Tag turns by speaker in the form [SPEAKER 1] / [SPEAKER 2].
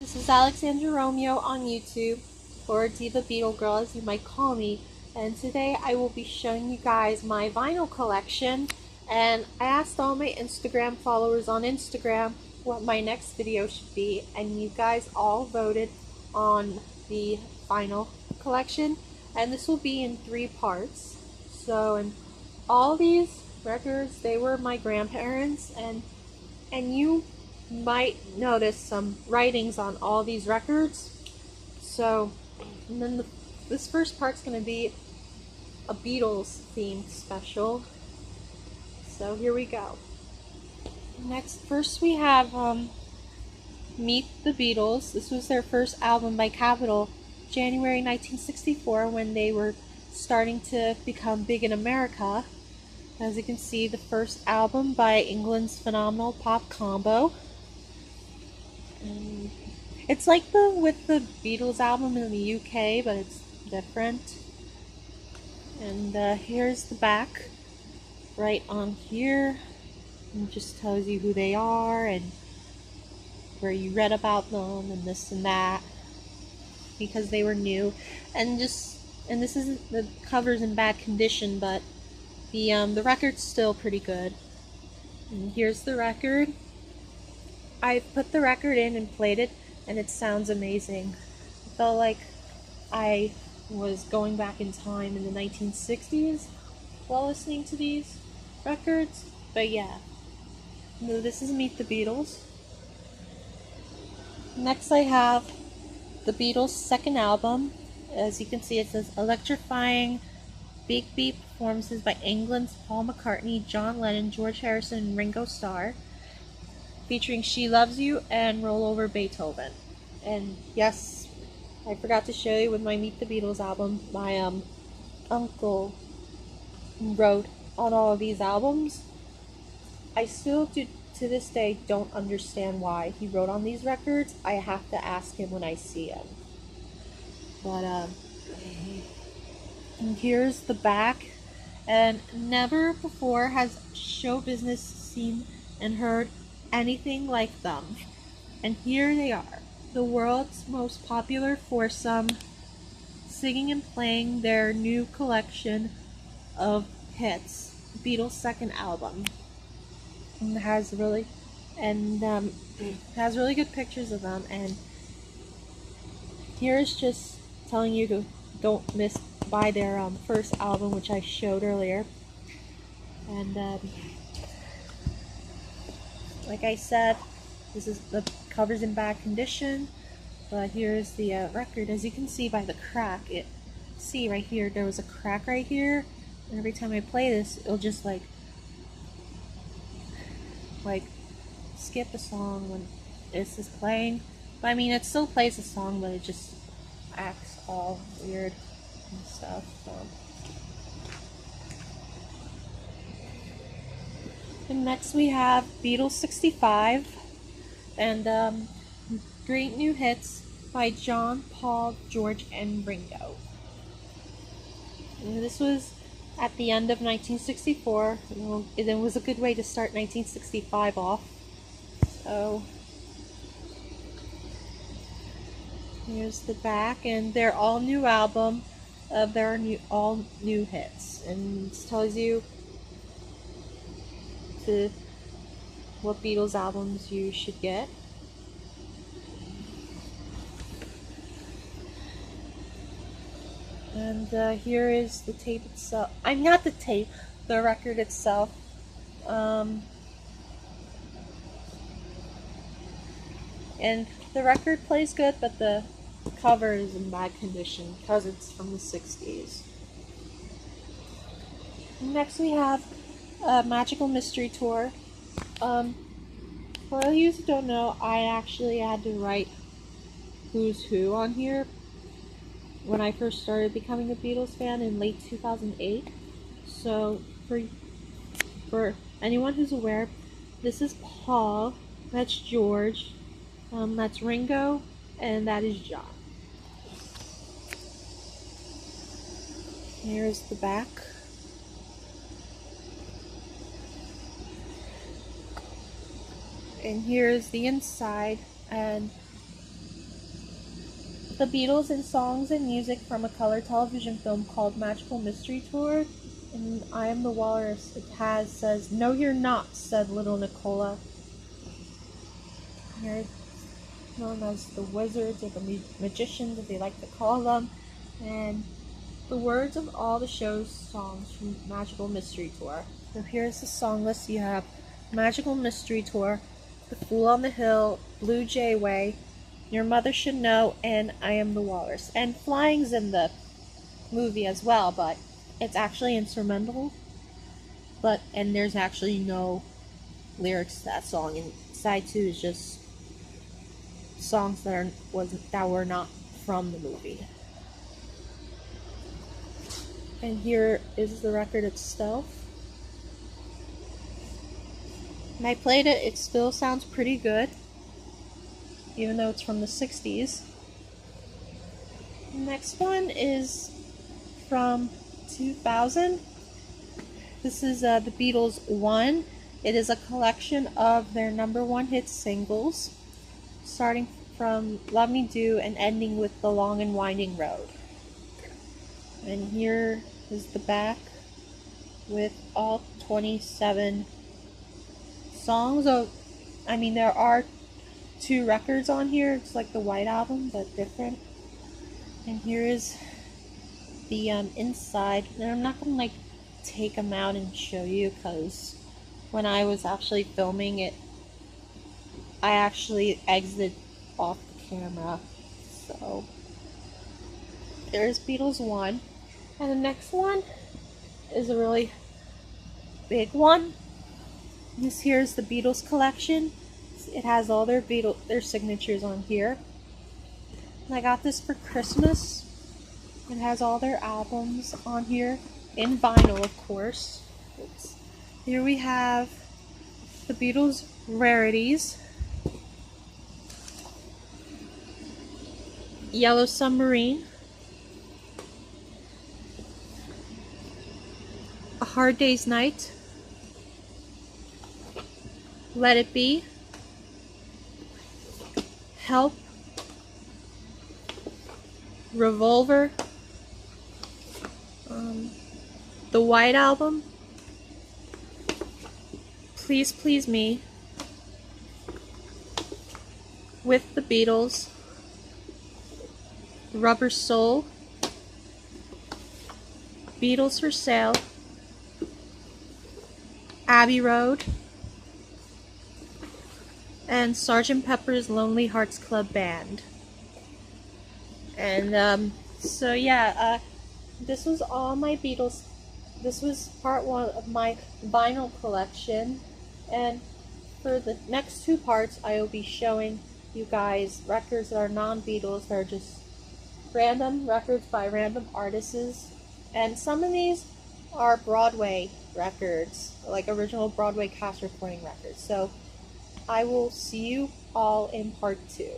[SPEAKER 1] This is Alexandra Romeo on YouTube, or Diva Beetle Girl as you might call me, and today I will be showing you guys my vinyl collection. And I asked all my Instagram followers on Instagram what my next video should be, and you guys all voted on the vinyl collection, and this will be in 3 parts. So, and all these records, they were my grandparents, and you might notice some writings on all these records. So, and then this first part's going to be a Beatles themed special. So here we go. First we have Meet the Beatles. This was their first album by Capitol, January 1964, when they were starting to become big in America. As you can see, the first album by England's phenomenal pop combo. And it's like with the Beatles album in the UK, but it's different. And here's the back, right on here. It just tells you who they are and where you read about them and this and that, because they were new. And this isn't, the cover's in bad condition, but the record's still pretty good. And here's the record. I put the record in and played it, and it sounds amazing. I felt like I was going back in time in the 1960s while listening to these records. But yeah, this is Meet the Beatles. Next I have the Beatles' second album. As you can see, it says electrifying Big Beat performances by England's Paul McCartney, John Lennon, George Harrison, and Ringo Starr, featuring She Loves You and Roll Over Beethoven. And yes, I forgot to show you with my Meet the Beatles album, my uncle wrote on all of these albums. I still to this day don't understand why he wrote on these records. I have to ask him when I see him. But and here's the back, and never before has show business seen and heard anything like them. And here they are, the world's most popular foursome, singing and playing their new collection of hits, Beatles' second album. And it has really good pictures of them. And here's just telling you to don't buy their first album, which I showed earlier. And like I said, the cover's in bad condition, but here's the record. As you can see by the crack, see right here, there was a crack right here, and every time I play this, it'll just like skip a song when this is playing. But I mean, it still plays the song, but it just acts all weird and stuff. So. And next we have Beatles 65 and Great New Hits by John, Paul, George, and Ringo. And this was at the end of 1964. It was a good way to start 1965 off. So here's the back, and their all new album of their all new hits, and it tells you what Beatles albums you should get. And here is the tape itself. I'm not the tape, the record itself. And the record plays good, but the cover is in bad condition because it's from the 60s. Next we have Magical Mystery Tour. For those who don't know, I actually had to write Who's Who on here when I first started becoming a Beatles fan in late 2008. So for anyone who's aware, this is Paul, that's George, that's Ringo, and that is John. Here's the back. And here's the inside, and The Beatles in songs and music from a color television film called Magical Mystery Tour. And I Am the Walrus, says, "No, you're not," said little Nicola. Here, known as the wizards or the magicians, as they like to call them. And the words of all the show's songs from Magical Mystery Tour. So here's the song list. You have Magical Mystery Tour, The Fool on the Hill, Blue Jay Way, Your Mother Should Know, and I Am the Walrus. And flying's in the movie as well, but it's actually instrumental. And there's actually no lyrics to that song. And side 2 is just songs that were not from the movie. And here is the record itself. When I played it, it still sounds pretty good, even though it's from the 60s. The next one is from 2000. This is the Beatles 1. It is a collection of their #1 hit singles, starting from Love Me Do and ending with The Long and Winding Road. And here is the back with all 27 songs. There are 2 records on here. It's like the White Album, but different. And here is the inside. And I'm not going to take them out and show you, because when I was actually filming it, I actually exited off the camera. So there's Beatles 1. And the next one is a really big one. This here is the Beatles collection. It has all their signatures on here. And I got this for Christmas. It has all their albums on here, in vinyl, of course. Here we have the Beatles Rarities, Yellow Submarine, A Hard Day's Night, Let It Be, Help, Revolver, the White Album, Please Please Me, With the Beatles, Rubber Soul, Beatles for Sale, Abbey Road, and Sgt. Pepper's Lonely Hearts Club Band. And so yeah, this was all my Beatles. This was part 1 of my vinyl collection, and for the next 2 parts I will be showing you guys records that are non-Beatles, that are just random records by random artists. And some of these are Broadway records, like original Broadway cast recording records. So I will see you all in part 2.